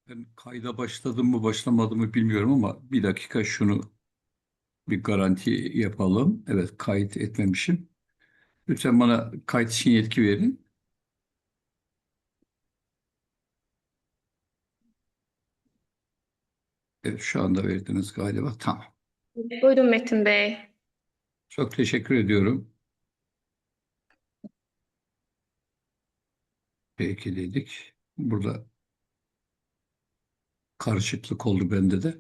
Ben kayda başladım mı başlamadım mı bilmiyorum ama bir dakika şunu bir garanti yapalım. Evet, kayıt etmemişim. Lütfen bana kayıt için yetki verin. Evet, şu anda verdiniz galiba. Tamam. Buyurun Metin Bey. Çok teşekkür ediyorum. Peki dedik. Burada karışıklık oldu bende de.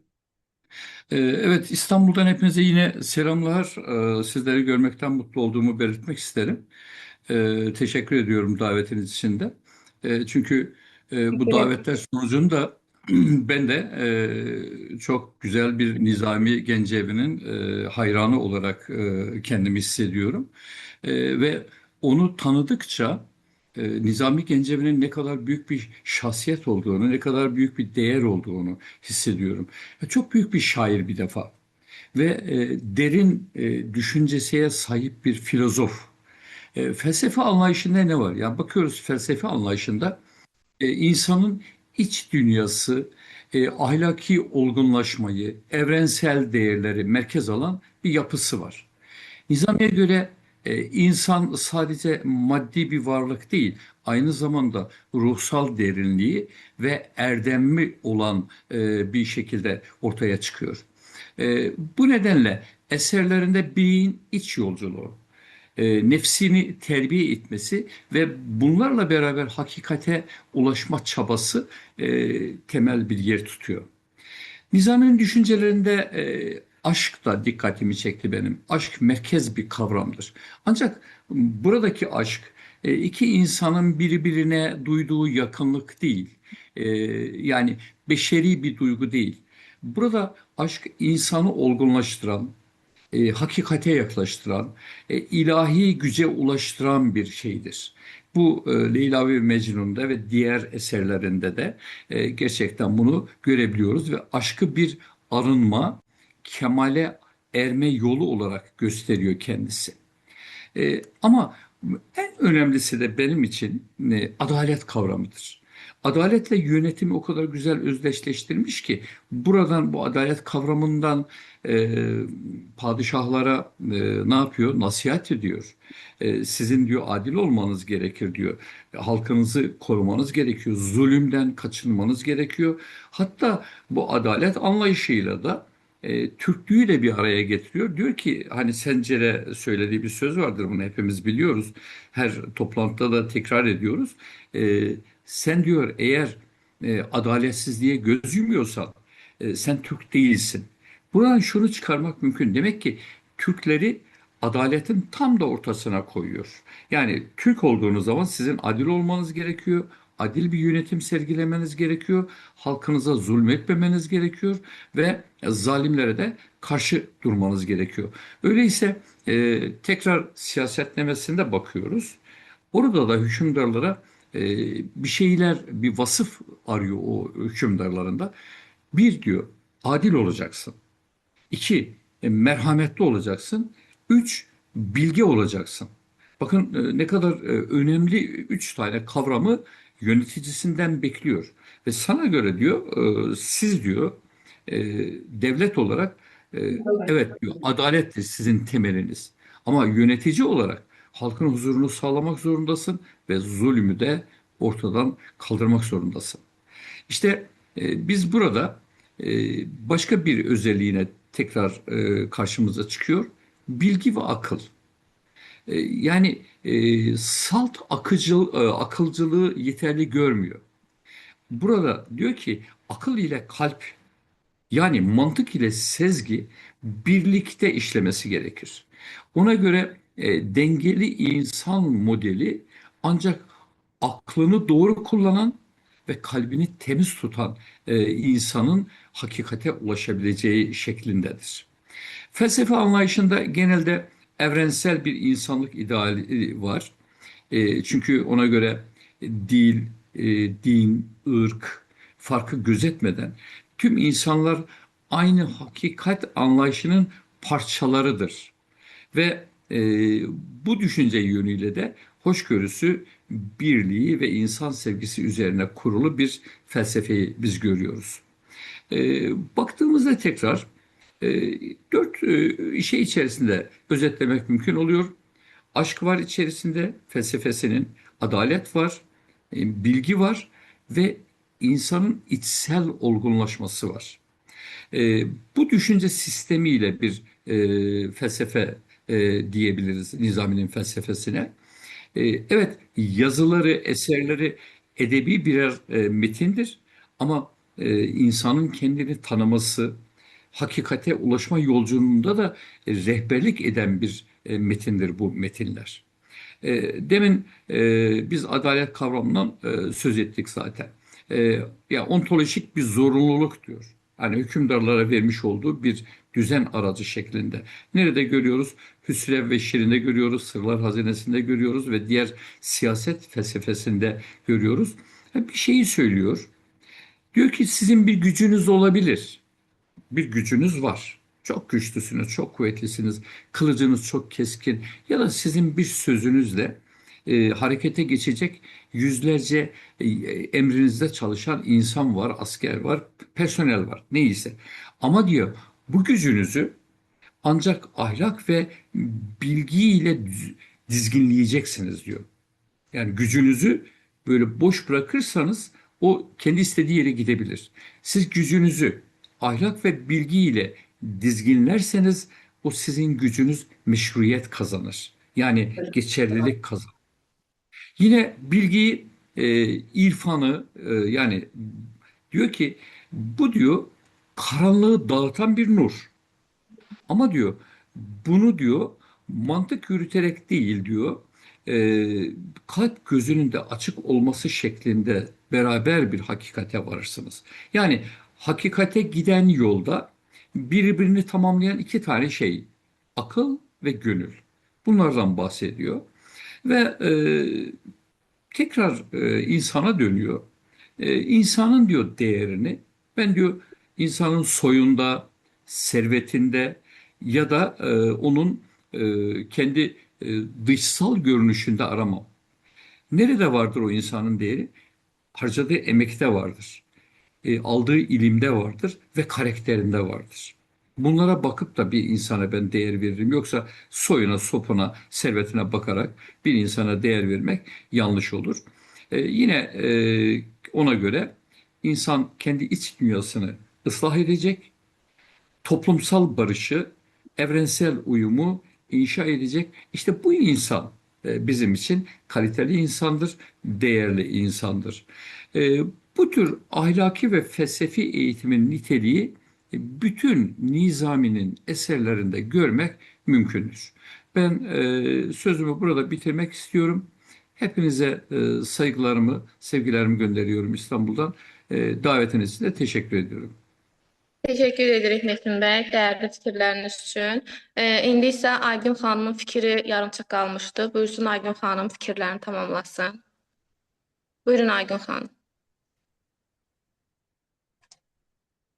Evet, İstanbul'dan hepinize yine selamlar. Sizleri görmekten mutlu olduğumu belirtmek isterim. Teşekkür ediyorum davetiniz için de. Çünkü bu Teşekkür ederim. davetler sonucunda ben de çok güzel bir Nizami Gencevi'nin hayranı olarak kendimi hissediyorum. Ve onu tanıdıkça Nizami Gencevi'nin ne kadar büyük bir şahsiyet olduğunu, ne kadar büyük bir değer olduğunu hissediyorum. Çok büyük bir şair bir defa ve derin düşüncesiye sahip bir filozof. Felsefe anlayışında ne var? Yani bakıyoruz felsefe anlayışında insanın iç dünyası, ahlaki olgunlaşmayı, evrensel değerleri merkez alan bir yapısı var. Nizamiye göre insan sadece maddi bir varlık değil, aynı zamanda ruhsal derinliği ve erdemli olan bir şekilde ortaya çıkıyor. Bu nedenle eserlerinde beyin iç yolculuğu, nefsini terbiye etmesi ve bunlarla beraber hakikate ulaşma çabası temel bir yer tutuyor. Nizami'nin düşüncelerinde aşk da dikkatimi çekti benim. Aşk merkez bir kavramdır. Ancak buradaki aşk iki insanın birbirine duyduğu yakınlık değil. Yani beşeri bir duygu değil. Burada aşk insanı olgunlaştıran, hakikate yaklaştıran, ilahi güce ulaştıran bir şeydir. Bu Leyla ve Mecnun'da ve diğer eserlerinde de gerçekten bunu görebiliyoruz ve aşkı bir arınma, kemale erme yolu olarak gösteriyor kendisi. Ama en önemlisi de benim için adalet kavramıdır. Adaletle yönetimi o kadar güzel özdeşleştirmiş ki buradan bu adalet kavramından e, padişahlara ne yapıyor? Nasihat ediyor. Sizin diyor adil olmanız gerekir diyor. Halkınızı korumanız gerekiyor. Zulümden kaçınmanız gerekiyor. Hatta bu adalet anlayışıyla da Türklüğü de bir araya getiriyor. Diyor ki hani Sencer'e söylediği bir söz vardır, bunu hepimiz biliyoruz. Her toplantıda da tekrar ediyoruz. Sen diyor eğer adaletsizliğe göz yumuyorsan sen Türk değilsin. Buradan şunu çıkarmak mümkün. Demek ki Türkleri adaletin tam da ortasına koyuyor. Yani Türk olduğunuz zaman sizin adil olmanız gerekiyor. Adil bir yönetim sergilemeniz gerekiyor. Halkınıza zulmetmemeniz gerekiyor ve zalimlere de karşı durmanız gerekiyor. Öyleyse tekrar siyasetnamesinde bakıyoruz. Orada da hükümdarlara e, bir şeyler, bir vasıf arıyor o hükümdarlarında. Bir diyor, adil olacaksın. İki, merhametli olacaksın. Üç, bilge olacaksın. Bakın ne kadar önemli üç tane kavramı yöneticisinden bekliyor. Ve sana göre diyor, siz diyor, e, devlet olarak evet diyor, adalettir sizin temeliniz. Ama yönetici olarak halkın huzurunu sağlamak zorundasın ve zulmü de ortadan kaldırmak zorundasın. İşte biz burada başka bir özelliğine tekrar karşımıza çıkıyor. Bilgi ve akıl. Yani salt akılcılığı yeterli görmüyor. Burada diyor ki akıl ile kalp, yani mantık ile sezgi birlikte işlemesi gerekir. Ona göre dengeli insan modeli ancak aklını doğru kullanan ve kalbini temiz tutan insanın hakikate ulaşabileceği şeklindedir. Felsefe anlayışında genelde evrensel bir insanlık ideali var. Çünkü ona göre dil, din, ırk farkı gözetmeden tüm insanlar aynı hakikat anlayışının parçalarıdır. Ve bu düşünce yönüyle de hoşgörüsü birliği ve insan sevgisi üzerine kurulu bir felsefeyi biz görüyoruz. Baktığımızda tekrar e, dört şey içerisinde özetlemek mümkün oluyor. Aşk var içerisinde felsefesinin, adalet var, bilgi var ve insanın içsel olgunlaşması var. E, Bu düşünce sistemiyle bir felsefe diyebiliriz Nizami'nin felsefesine. Evet, yazıları, eserleri edebi birer metindir ama insanın kendini tanıması, hakikate ulaşma yolculuğunda da rehberlik eden bir metindir bu metinler. Demin biz adalet kavramından söz ettik zaten. Ya ontolojik bir zorunluluk diyor. Hani hükümdarlara vermiş olduğu bir düzen aracı şeklinde. Nerede görüyoruz? Hüsrev ve Şirin'de görüyoruz, Sırlar Hazinesi'nde görüyoruz ve diğer siyaset felsefesinde görüyoruz. Bir şeyi söylüyor. Diyor ki sizin bir gücünüz olabilir, bir gücünüz var. Çok güçlüsünüz, çok kuvvetlisiniz, kılıcınız çok keskin ya da sizin bir sözünüzle harekete geçecek yüzlerce emrinizde çalışan insan var, asker var, personel var, neyse. Ama diyor bu gücünüzü ancak ahlak ve bilgiyle dizginleyeceksiniz diyor. Yani gücünüzü böyle boş bırakırsanız o kendi istediği yere gidebilir. Siz gücünüzü ahlak ve bilgiyle dizginlerseniz o sizin gücünüz meşruiyet kazanır. Yani geçerlilik kazanır. Yine bilgiyi, irfanı yani diyor ki bu diyor karanlığı dağıtan bir nur. Ama diyor bunu diyor mantık yürüterek değil diyor kalp gözünün de açık olması şeklinde beraber bir hakikate varırsınız. Yani hakikate giden yolda birbirini tamamlayan iki tane şey akıl ve gönül. Bunlardan bahsediyor ve tekrar insana dönüyor. İnsanın diyor değerini ben diyor insanın soyunda, servetinde ya da onun kendi dışsal görünüşünde aramam. Nerede vardır o insanın değeri? Harcadığı emekte vardır, aldığı ilimde vardır ve karakterinde vardır. Bunlara bakıp da bir insana ben değer veririm. Yoksa soyuna, sopuna, servetine bakarak bir insana değer vermek yanlış olur. Yine ona göre insan kendi iç dünyasını ıslah edecek, toplumsal barışı, evrensel uyumu inşa edecek. İşte bu insan bizim için kaliteli insandır, değerli insandır. E, Bu tür ahlaki ve felsefi eğitimin niteliği bütün Nizami'nin eserlerinde görmek mümkündür. Ben sözümü burada bitirmek istiyorum. Hepinize saygılarımı, sevgilerimi gönderiyorum İstanbul'dan. Davetiniz için de teşekkür ediyorum. Teşekkür edirik Metin bəy, dəyərli fikirləriniz üçün. İndi isə Aygün xanımın fikri yarımçıq qalmışdı. Buyursun Aygün xanım fikirlərini tamamlasın. Buyurun Aygün xanım.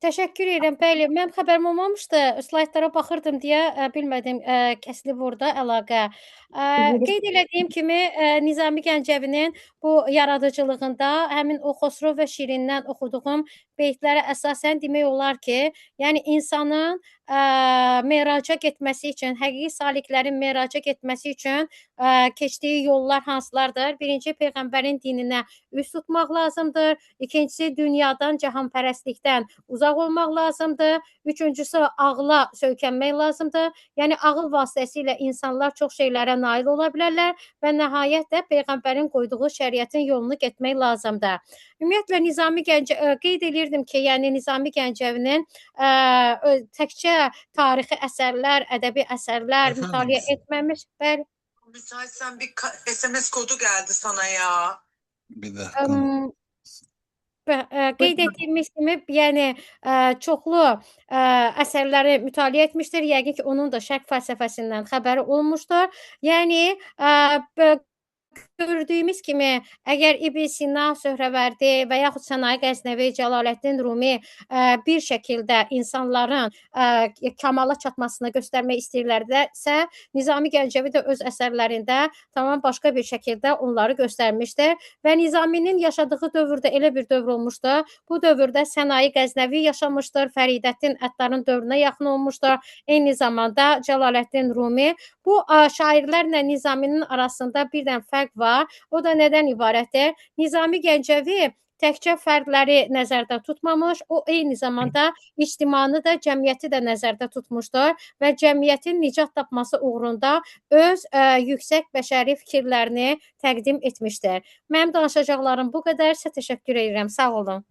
Təşəkkür edirəm. Bəli, mənim xəbərim olmamışdı. Slaytlara baxırdım deyə bilmədim kəsilib orada əlaqə. Qeyd elədiyim kimi Nizami Gəncəvinin bu yaradıcılığında həmin o Xosrov və Şirindən oxuduğum beytlərə əsasən demək olar ki, yəni insanın meraca getməsi üçün, həqiqi saliklərin meraca getməsi üçün keçdiyi yollar hansılardır? Birinci, Peyğəmbərin dininə üz tutmaq lazımdır. İkincisi, dünyadan, cahanpərəstlikdən uzaq olmaq lazımdır. Üçüncüsü, ağla söykənmək lazımdır. Yəni, ağıl vasitəsilə insanlar çox şeylərə nail ola bilərlər və nəhayət də Peyğəmbərin qoyduğu şəriətin yolunu getmək lazımdır. Ümumiyyətlə, Nizami Gəncəvi, qeyd edirdim ki, yəni Nizami Gəncəvinin təkcə tarixi əsərlər, ədəbi əsərlər mütaliə etməmiş. Bəli. Müsaitsen bir SMS kodu geldi sana ya. Bir dakika. Qeyd etdiyimiz kimi, yəni çoxlu əsərləri mütaliə etmişdir. Yəqin ki, onun da şərq fəlsəfəsindən xəbəri olmuşdur. Yəni gördüyümüz kimi, əgər İbn Sina, Söhrəvərdi və yaxud Sənaye Qəznəvi, Cəlaləddin Rumi bir şəkildə insanların kamala çatmasını göstərmək istəyirlərsə, Nizami Gəncəvi də öz əsərlərində tamam başqa bir şəkildə onları göstərmişdir və Nizaminin yaşadığı dövrdə elə bir dövr olmuşdur. Bu dövrdə Sənaye Qəznəvi yaşamışdır, Fəridəddin Əttarın dövrünə yaxın olmuşdur. Eyni zamanda Cəlaləddin Rumi. Bu şairlərlə Nizaminin arasında bir dənə fərq var. O da nədən ibarətdir? Nizami Gəncəvi təkcə fərdləri nəzərdə tutmamış, o eyni zamanda ictimanı da, cəmiyyəti də nəzərdə tutmuşdur və cəmiyyətin nicat tapması uğrunda öz yüksək bəşəri fikirlərini təqdim etmişdir. Mənim danışacaqlarım bu qədər. Sizə təşəkkür edirəm. Sağ olun.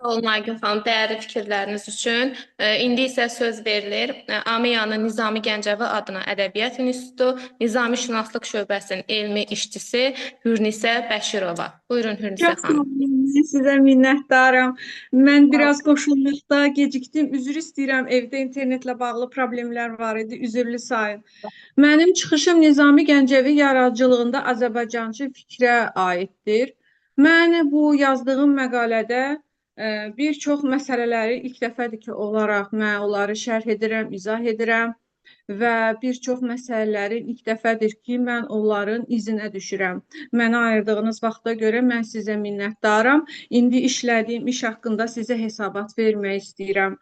Sağ olun Aygün xanım, dəyərli fikirləriniz üçün. İndi isə söz verilir AMİAnın Nizami Gəncəvi adına Ədəbiyyat İnstitutu Nizami Şünaslıq Şöbəsinin elmi işçisi Hürnisə Bəşirova. Buyurun Hürnisə Çox sağ xanım. olun, sizə minnətdaram. Mən biraz qoşulmaqda gecikdim. Üzr istəyirəm, evdə internetlə bağlı problemlər var idi. Üzürlü sayın. Mənim çıxışım Nizami Gəncəvi yaradıcılığında Azərbaycançı fikrə aiddir. Mən bu yazdığım məqalədə bir çox məsələləri ilk dəfədir ki, olaraq mən onları şərh edirəm, izah edirəm və bir çox məsələləri ilk dəfədir ki, mən onların izinə düşürəm. Mənə ayırdığınız vaxta görə mən sizə minnətdaram. İndi işlədiyim iş haqqında sizə hesabat vermək istəyirəm.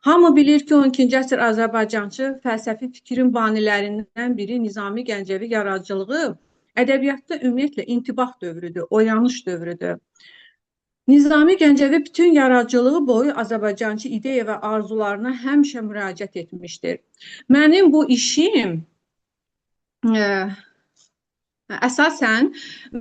Hamı bilir ki, 12-ci əsr Azərbaycançı fəlsəfi fikrin banilərindən biri Nizami Gəncəvi yaradıcılığı ədəbiyyatda ümumiyyətlə intibah dövrüdür, oyanış dövrüdür. Nizami Gəncəvi bütün yaradıcılığı boyu Azərbaycançı ideya və arzularına həmişə müraciət etmişdir. Mənim bu işim əsasən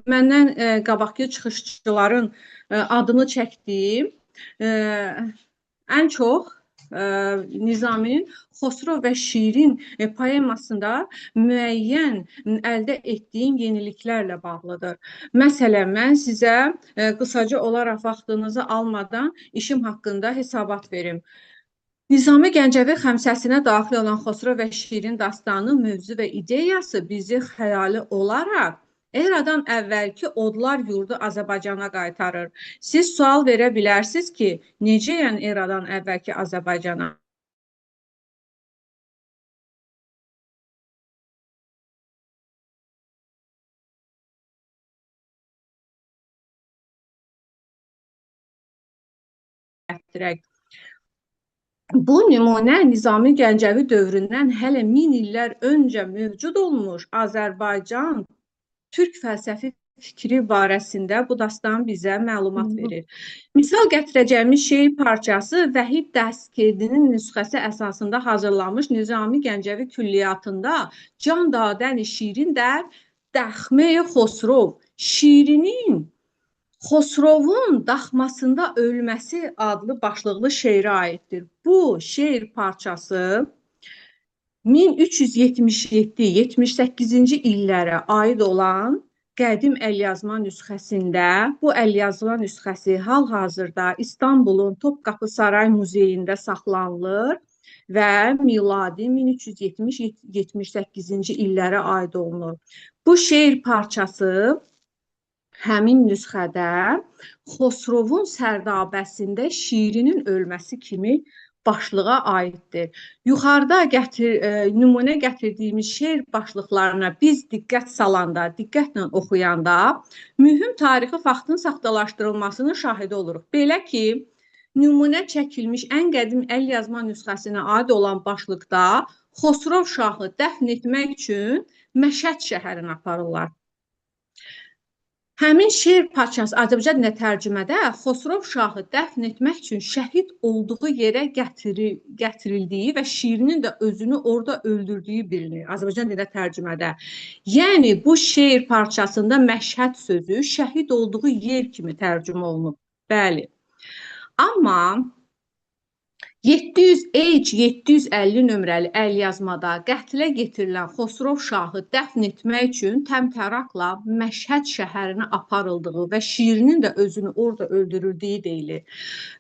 məndən qabaqki çıxışçıların adını çəkdiyim ən çox Nizaminin Xosrov və Şirin poemasında müəyyən əldə etdiyim yeniliklərlə bağlıdır. Məsələn, mən sizə qısaca olaraq vaxtınızı almadan işim haqqında hesabat verim. Nizami Gəncəvi xəmsəsinə daxil olan Xosrov və Şirin dastanı, mövzu və ideyası bizi xəyali olaraq eradan əvvəlki odlar yurdu Azərbaycana qaytarır. Siz sual verə bilərsiniz ki, necə yəni eradan əvvəlki Azərbaycana? Bu nümunə Nizami Gəncəvi dövründən hələ 1000 illər öncə mövcud olmuş Azərbaycan Türk fəlsəfi fikri barəsində bu dastan bizə məlumat verir. Misal gətirəcəyimiz şeir parçası Vəhid Dəstgerdinin nüsxəsi əsasında hazırlanmış Nizami Gəncəvi külliyatında Can Dadəni Şirin der Dəxmə Xosrov, Şirinin Xosrovun daxmasında ölməsi adlı başlıqlı şeirə aiddir. Bu şeir parçası 1377-78-ci illərə aid olan qədim əlyazma nüsxəsində, bu əlyazma nüsxəsi hal-hazırda İstanbulun Topqapı Saray Muzeyində saxlanılır və miladi 1370-78-ci illərə aid olunur. Bu şeir parçası həmin nüsxədə Xosrovun sərdabəsində Şirinin ölməsi kimi başlığa aiddir. Yuxarıda nümunə gətirdiyimiz şeir başlıqlarına biz diqqət salanda, diqqətlə oxuyanda mühüm tarixi faktın saxtalaşdırılmasının şahidi oluruq. Belə ki, nümunə çəkilmiş ən qədim əl yazma nüsxəsinə aid olan başlıqda Xosrov şahı dəfn etmək üçün Məşəd şəhərinə aparırlar. Həmin şeir parçası Azərbaycan dilində tərcümədə Xosrov şahı dəfn etmək üçün şəhid olduğu yerə gətirildiyi və Şirinin də özünü orada öldürdüyü bilinir. Azərbaycan dilində tərcümədə. Yəni, bu şeir parçasında Məşhəd sözü şəhid olduğu yer kimi tərcümə olunub. Bəli. Amma H750 nömrəli əlyazmada qətlə yetirilən Xosrov şahı dəfn etmək üçün təmtəraqla Məşhəd şəhərinə aparıldığı və Şirinin də özünü orada öldürüldüyü deyilir.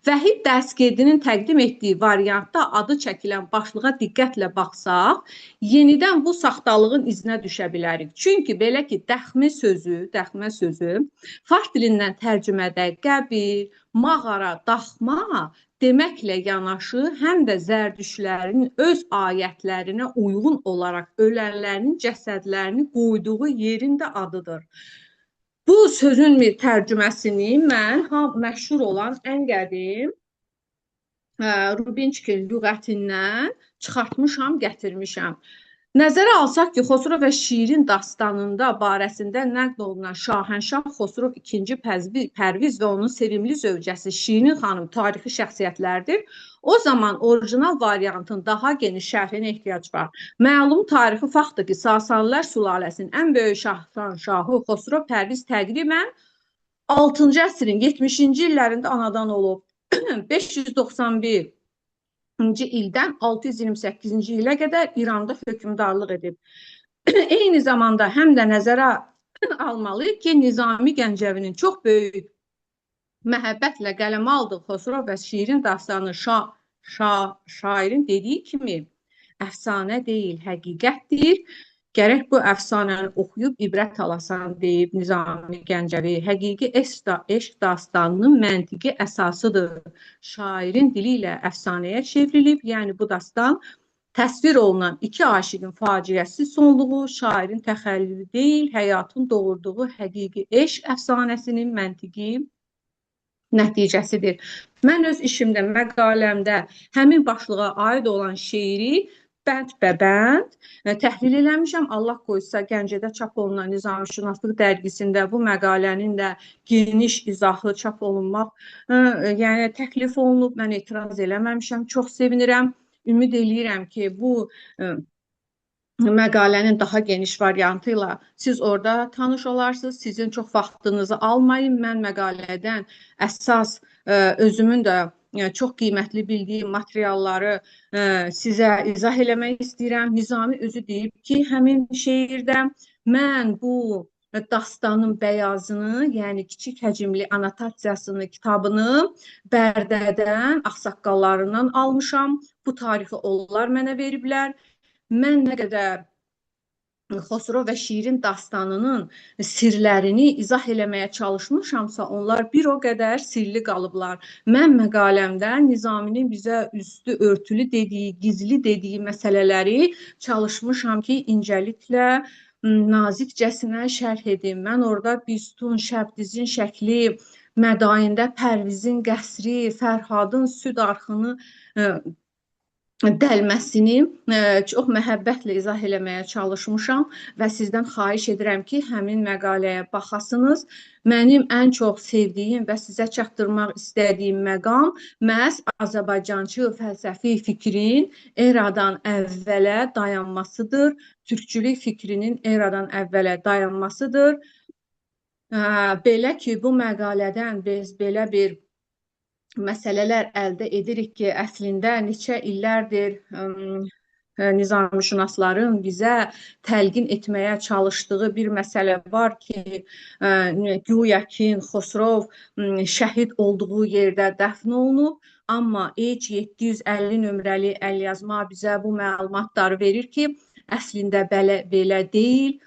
Vəhid Dəstgerdinin təqdim etdiyi variantda adı çəkilən başlığa diqqətlə baxsaq, yenidən bu saxtalığın izinə düşə bilərik. Çünki belə ki, dəxmə sözü fars dilindən tərcümədə qəbir, mağara, daxma deməklə yanaşı, həm də zərdüştlərin öz ayətlərinə uyğun olaraq ölənlərin cəsədlərini qoyduğu yerin də adıdır. Bu sözün bir tərcüməsini mən məşhur olan ən qədim Rubinçkin lüğətindən çıxartmışam, gətirmişəm. Nəzərə alsaq ki, Xosrov və Şirin dastanında barəsində nəql olunan Şahənşah Xosrov II Pərviz və onun sevimli zövcəsi Şirin xanım tarixi şəxsiyyətlərdir. O zaman orijinal variantın daha geniş şərhinə ehtiyac var. Məlum tarixi faktdır ki, Sasanilər sülaləsinin ən böyük şahı Xosrov Pərviz təqribən 6-cı əsrin 70-ci illərində anadan olub. 591 ildən 628-ci ilə qədər İranda hökmdarlıq edib. Eyni zamanda həm də nəzərə almalıyıq ki, Nizami Gəncəvinin çox böyük məhəbbətlə qələmə aldığı Xosrov və Şirin dastanı şairin dediyi kimi əfsanə deyil, həqiqətdir. Gərək bu əfsanəni oxuyub ibrət alasan, deyib Nizami Gəncəvi. Həqiqi eşq dastanının məntiqi əsasıdır. Şairin dili ilə əfsanəyə çevrilib, yəni bu dastan təsvir olunan iki aşiqin faciəsi sonluğu, şairin təxəllülü deyil, həyatın doğurduğu həqiqi eşq əfsanəsinin məntiqi nəticəsidir. Mən öz işimdə, məqaləmdə həmin başlığa aid olan şeiri bənd təhlil eləmişəm. Allah qoysa Gəncədə çap olunan Nizamşünaslıq dərgisində bu məqalənin də geniş izahı çap olunmaq yəni təklif olunub. Mən etiraz eləməmişəm. Çox sevinirəm. Ümid eləyirəm ki, bu məqalənin daha geniş variantı ilə siz orada tanış olarsınız. Sizin çox vaxtınızı almayın. Mən məqalədən əsas özümün də çox qiymətli bildiyim materialları sizə izah eləmək istəyirəm. Nizami özü deyib ki, həmin şeirdə mən bu dastanın bəyazını, yəni kiçik həcmli anotasiyasını, kitabını Bərdədən, ağsaqqallarından almışam. Bu tarixi onlar mənə veriblər. Mən nə qədər Xosrov və Şirin dastanının sirlərini izah eləməyə çalışmışamsa, onlar bir o qədər sirli qalıblar. Mən məqaləmdə Nizaminin bizə üstü örtülü dediyi, gizli dediyi məsələləri çalışmışam ki, incəliklə, nazikcəsinə şərh edim. Mən orada Bistun, Şəbdizin şəkli, Mədayində Pərvizin qəsri, Fərhadın süd arxını dəlməsini çox məhəbbətlə izah eləməyə çalışmışam və sizdən xahiş edirəm ki, həmin məqaləyə baxasınız. Mənim ən çox sevdiyim və sizə çatdırmaq istədiyim məqam məhz Azərbaycançı fəlsəfi fikrin eradan əvvələ dayanmasıdır. Türkçülük fikrinin eradan əvvələ dayanmasıdır. Belə ki, bu məqalədən biz belə bir məsələlər əldə edirik ki, əslində neçə illərdir nizamşünasların bizə təlqin etməyə çalışdığı bir məsələ var ki, güya ki, Xosrov şəhid olduğu yerdə dəfn olunub, amma H750 nömrəli əlyazma bizə bu məlumatları verir ki, əslində belə deyil.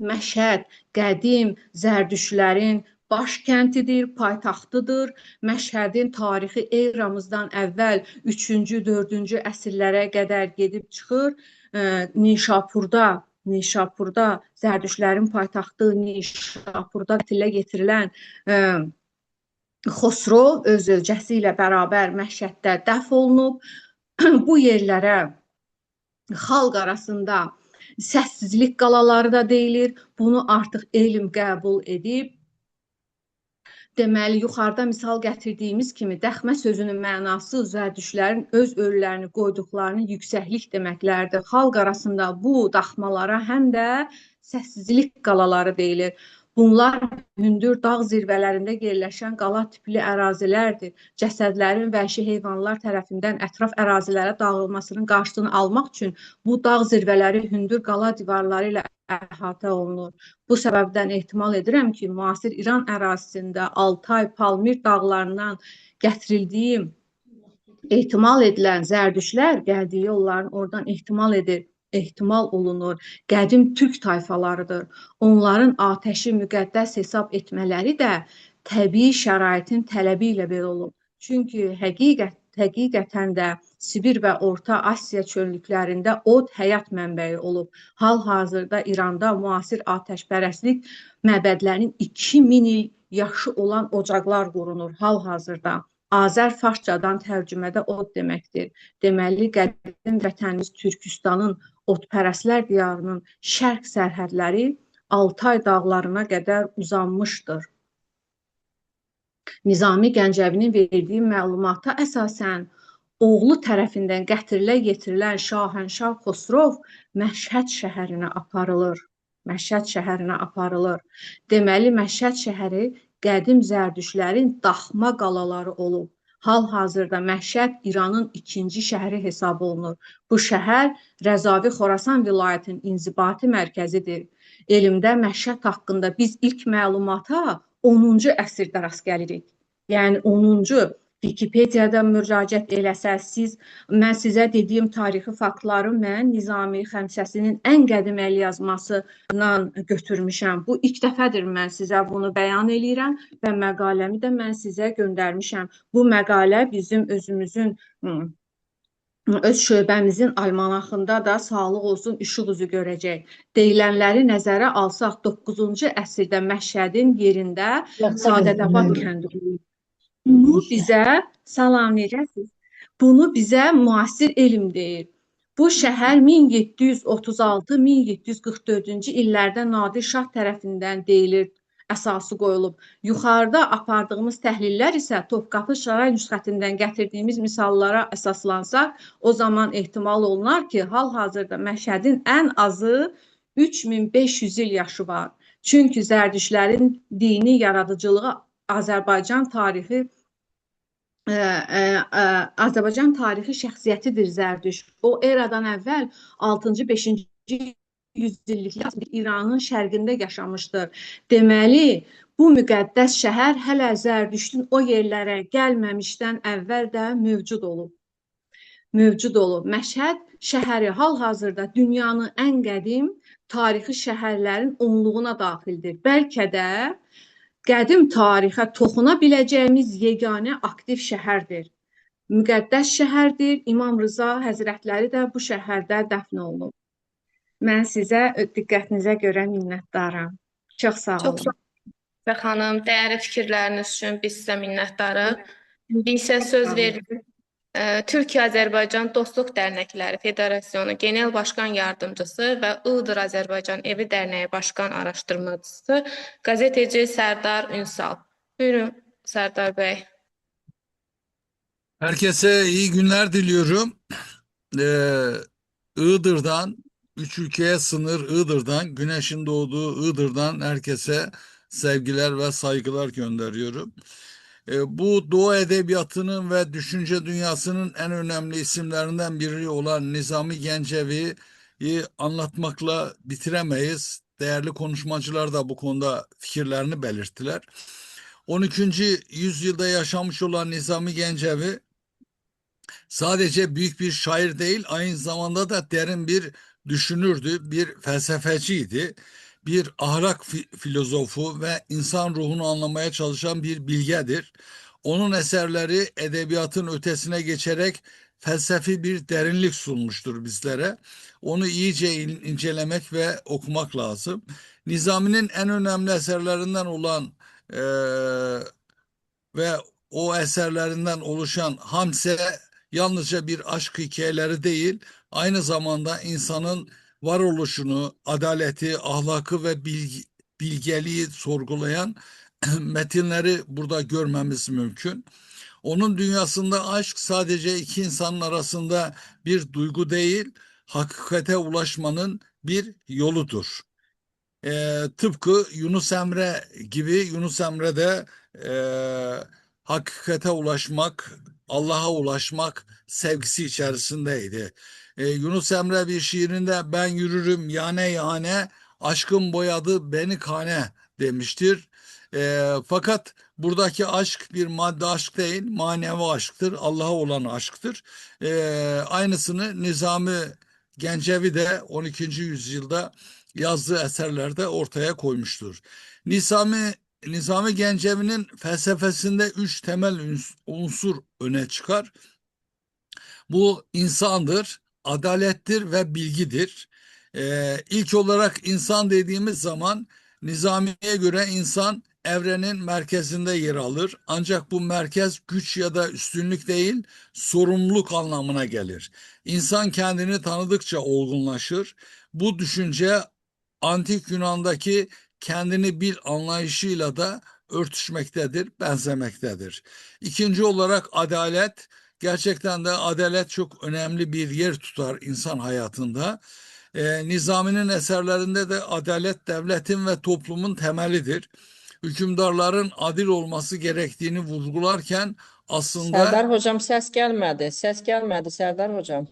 Məşhəd qədim zərdüştlərin başkəntidir, paytaxtıdır. Məşhədin tarixi eramızdan əvvəl 3-cü, 4-cü əsrlərə qədər gedib çıxır. Nişapurda zərdüştlərin paytaxtı Nişapurda dilə getirilən Xosrov öz zövcəsi ilə bərabər Məşhəddə dəf olunub. Bu yerlərə xalq arasında səssizlik qalaları da deyilir. Bunu artıq elm qəbul edib. Deməli, yuxarıda misal gətirdiyimiz kimi dəxmə sözünün mənası zərdüştlərin öz ölülərini qoyduqlarını yüksəklik deməklərdir. Xalq arasında bu daxmalara həm də səssizlik qalaları deyilir. Bunlar hündür dağ zirvələrində yerləşən qala tipli ərazilərdir. Cəsədlərin vəhşi heyvanlar tərəfindən ətraf ərazilərə dağılmasının qarşısını almaq üçün bu dağ zirvələri hündür qala divarları ilə əhatə olunur. Bu səbəbdən ehtimal edirəm ki, müasir İran ərazisində Altay, Palmir dağlarından gətirildiyi ehtimal edilən zərdüştlər gəldiyi yolların oradan ehtimal olunur. Qədim türk tayfalarıdır. Onların atəşi müqəddəs hesab etmələri də təbii şəraitin tələbi ilə belə olub. Çünki həqiqətən də Sibir və Orta Asiya çöllüklərində od həyat mənbəyi olub. Hal-hazırda İranda müasir atəşpərəstlik məbədlərinin 2000 il yaşı olan ocaqlar qurulur hal-hazırda. Azər farscadan tərcümədə od deməkdir. Deməli, qədim vətənimiz Türkistanın odpərəstlər diyarının şərq sərhədləri Altay dağlarına qədər uzanmışdır. Nizami Gəncəvinin verdiyi məlumata əsasən oğlu tərəfindən qətlə yetirilən Şahənşah Xosrov Məşhəd şəhərinə aparılır. Deməli, Məşhəd şəhəri qədim zərdüştlərin daxma qalaları olub. Hal-hazırda Məşhəd İranın ikinci şəhəri hesab olunur. Bu şəhər Rəzavi Xorasan vilayətinin inzibati mərkəzidir. Elmdə Məşhəd haqqında biz ilk məlumata 10-cu əsrdə rast gəlirik. Yəni 10-cu Wikipediyada müraciət eləsəz, mən sizə dediyim tarixi faktları mən Nizami Xəmsəsinin ən qədim əlyazmasından götürmüşəm. Bu ilk dəfədir mən sizə bunu bəyan eləyirəm və məqaləmi də mən sizə göndərmişəm. Bu məqalə bizim özümüzün öz şöbəmizin almanaxında da sağlıq olsun işıq üzü görəcək. Deyilənləri nəzərə alsaq 9-cu əsrdə Məşhədin yerində Sadədəbad kəndi olub. Bunu bizə müasir elm deyir. Bu şəhər 1736-1744-cü illərdə Nadir Şah tərəfindən deyilir, əsası qoyulub. Yuxarıda apardığımız təhlillər isə Topqapı Saray nüsxətindən gətirdiyimiz misallara əsaslansaq, o zaman ehtimal olunar ki, hal-hazırda Məşhədin ən azı 3500 il yaşı var. Çünki zərdüştlərin dini yaradıcılığı Azərbaycan tarixi şəxsiyyətidir Zərdüşt. O, eradan əvvəl 6-cı, 5-ci yüzillikdə İranın şərqində yaşamışdır. Deməli, bu müqəddəs şəhər hələ Zərdüştün o yerlərə gəlməmişdən əvvəl də mövcud olub. Məşhəd şəhəri hal-hazırda dünyanın ən qədim tarixi şəhərlərin 10-luğuna daxildir. Bəlkə də qədim tarixə toxuna biləcəyimiz yeganə aktiv şəhərdir. Müqəddəs şəhərdir. İmam Rıza Həzrətləri də bu şəhərdə dəfn olunub. Mən sizə diqqətinizə görə minnətdaram. Çox sağ olun. Çox sağ olun xanım, dəyərli fikirləriniz üçün biz sizə minnətdarıq. İndi isə söz veririk Türkiyə-Azərbaycan Dostluq Dərnəkləri Federasyonu Genel Başqan Yardımcısı və Iğdır Azərbaycan Evi Dərnəyi Başqan Araşdırmacısı qəzeteci Sərdar Ünsal. Buyurun Sərdar bəy. Herkese iyi günler diliyorum. Iğdır'dan, 3 ülkeye sınır Iğdır'dan, güneşin doğduğu Iğdır'dan herkese sevgiler ve saygılar gönderiyorum. Bu Doğu Edebiyatı'nın ve düşünce dünyasının en önemli isimlerinden biri olan Nizami Gencevi'yi anlatmakla bitiremeyiz. Değerli konuşmacılar da bu konuda fikirlerini belirttiler. 12. yüzyılda yaşamış olan Nizami Gencevi sadece büyük bir şair değil, aynı zamanda da derin bir düşünürdü, bir felsefeciydi, bir ahlak filozofu ve insan ruhunu anlamaya çalışan bir bilgedir. Onun eserleri edebiyatın ötesine geçerek felsefi bir derinlik sunmuştur bizlere. Onu iyice incelemek ve okumak lazım. Nizami'nin en önemli eserlerinden olan ve o eserlerinden oluşan Hamse yalnızca bir aşk hikayeleri değil, aynı zamanda insanın varoluşunu, adaleti, ahlakı ve bilgeliği sorgulayan metinleri burada görmemiz mümkün. Onun dünyasında aşk sadece iki insanın arasında bir duygu değil, hakikate ulaşmanın bir yoludur. Tıpkı Yunus Emre gibi, Yunus Emre de e, hakikate ulaşmak, Allah'a ulaşmak sevgisi içerisindeydi. Yunus Emre bir şiirinde ben yürürüm yane yane, aşkım boyadı beni kane demiştir. Fakat buradaki aşk bir madde aşk değil, manevi aşktır, Allah'a olan aşktır. Aynısını Nizami Gencevi de 12. yüzyılda yazdığı eserlerde ortaya koymuştur. Nizami Gencevi'nin felsefesinde üç temel unsur öne çıkar. Bu insandır, adalettir ve bilgidir. İlk olarak insan dediğimiz zaman Nizami'ye göre insan evrenin merkezinde yer alır. Ancak bu merkez güç ya da üstünlük değil, sorumluluk anlamına gelir. İnsan kendini tanıdıkça olgunlaşır. Bu düşünce antik Yunan'daki kendini bil anlayışıyla da örtüşmektedir, benzemektedir. İkinci olarak adalet. Gerçekten de adalet çok önemli bir yer tutar insan hayatında. Nizami'nin eserlerinde de adalet devletin ve toplumun temelidir. Hükümdarların adil olması gerektiğini vurgularken aslında Sərdar hocam səs gəlmədi. Səs gəlmədi Sərdar hocam.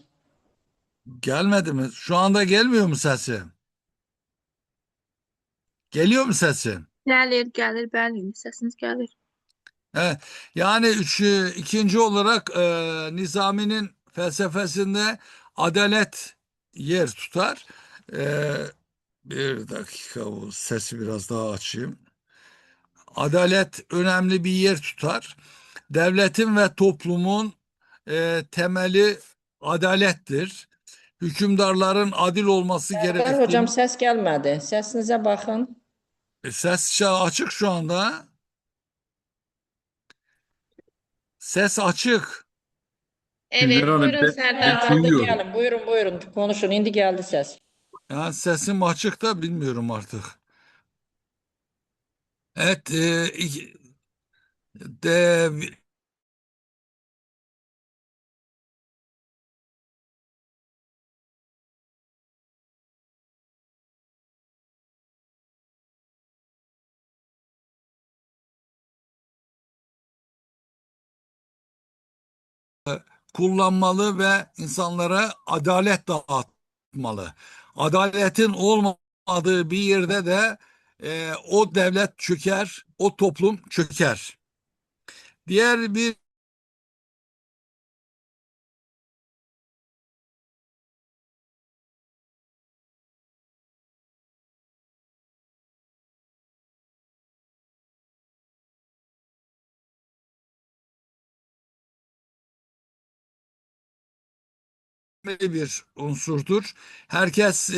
gelmedi mi? Şu anda gelmiyor mu sesi? Geliyor mu sesi? Gəlir, bəli, səsiniz gəlir. Evet, yani ikinci olarak Nizami'nin felsefesinde adalet yer tutar. E, Bir dakika, bu sesi biraz daha açayım. Adalet önemli bir yer tutar. Devletin ve toplumun temeli adalettir. Hükümdarların adil olması Sərdar hocam gerektiğini... səs gəlmədi. Səsinizə baxın. Ses açık şu anda. Ses açık. Güler Evet, Hanım, buyurun ben Sərdar Gəldi, hocam. duyuyorum. gəlin. Buyurun, buyurun. Konuşun. İndi gəldi səs. Yani sesim açık da bilmiyorum artık. Evet, de, kullanmalı ve insanlara adalet dağıtmalı. Adaletin olmadığı bir yerde de o devlet çöker, o toplum çöker. Diğer bir unsurdur. Herkes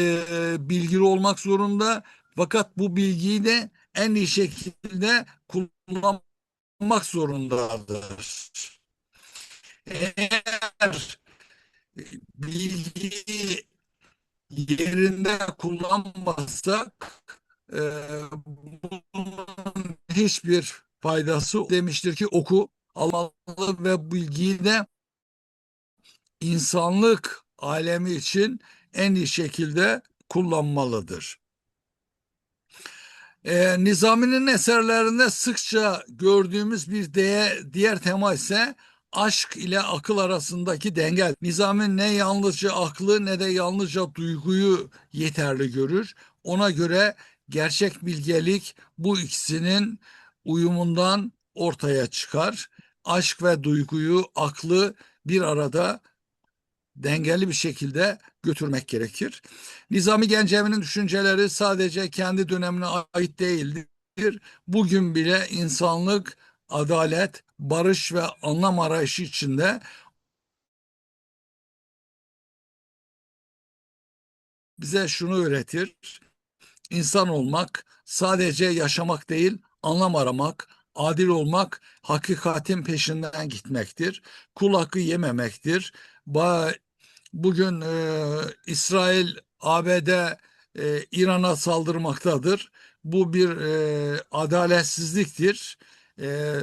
bilgili olmak zorunda, fakat bu bilgiyi de en iyi şekilde kullanmak zorundadır. Eğer bilgiyi yerinde kullanmazsak e, bunun hiçbir faydası demiştir ki oku almalı ve bilgiyi de insanlık alemi için en iyi şekilde kullanmalıdır. Nizami'nin eserlerinde sıkça gördüğümüz bir diğer tema ise aşk ile akıl arasındaki denge. Nizami ne yalnızca aklı ne de yalnızca duyguyu yeterli görür. Ona göre gerçek bilgelik bu ikisinin uyumundan ortaya çıkar. Aşk ve duyguyu, aklı bir arada dengeli bir şekilde götürmek gerekir. Nizami Gencevi'nin düşünceleri sadece kendi dönemine ait değildir. Bugün bile insanlık, adalet, barış ve anlam arayışı içinde bize şunu öğretir. İnsan olmak sadece yaşamak değil, anlam aramak, adil olmak, hakikatin peşinden gitmektir. Kul hakkı yememektir. Bugün İsrail, ABD İran'a saldırmaktadır. Bu bir adaletsizliktir. E,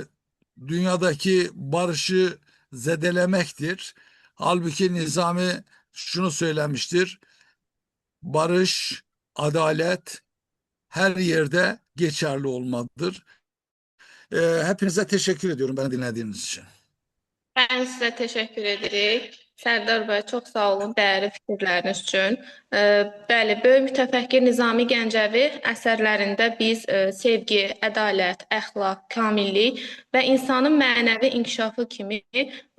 Dünyadaki barışı zedelemektir. Halbuki Nizami şunu söylemiştir. Barış, adalet her yerde geçerli olmalıdır. Hepinize teşekkür ediyorum beni dinlediğiniz için. Mən sizə təşəkkür edirik. Sərdar bəy, çox sağ olun dəyərli fikirləriniz üçün. Bəli, böyük mütəfəkkir Nizami Gəncəvi əsərlərində biz sevgi, ədalət, əxlaq, kamillik və insanın mənəvi inkişafı kimi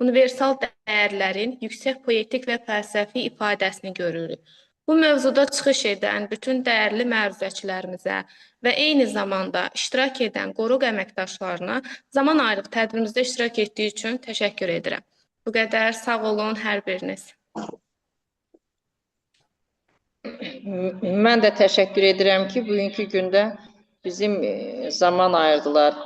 universal dəyərlərin yüksək poetik və fəlsəfi ifadəsini görürük. Bu mövzuda çıxış edən bütün dəyərli məruzəçilərimizə və eyni zamanda iştirak edən qoruq əməkdaşlarına zaman ayırıb tədbirimizdə iştirak etdiyi üçün təşəkkür edirəm. Bu qədər, sağ olun hər biriniz. Mən də təşəkkür edirəm ki, bugünkü gündə bizim zaman ayırdılar.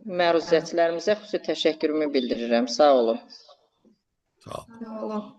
Məruzəçilərimizə xüsusi təşəkkürümü bildirirəm. Sağ olun. Sağ olun. Sağ olun.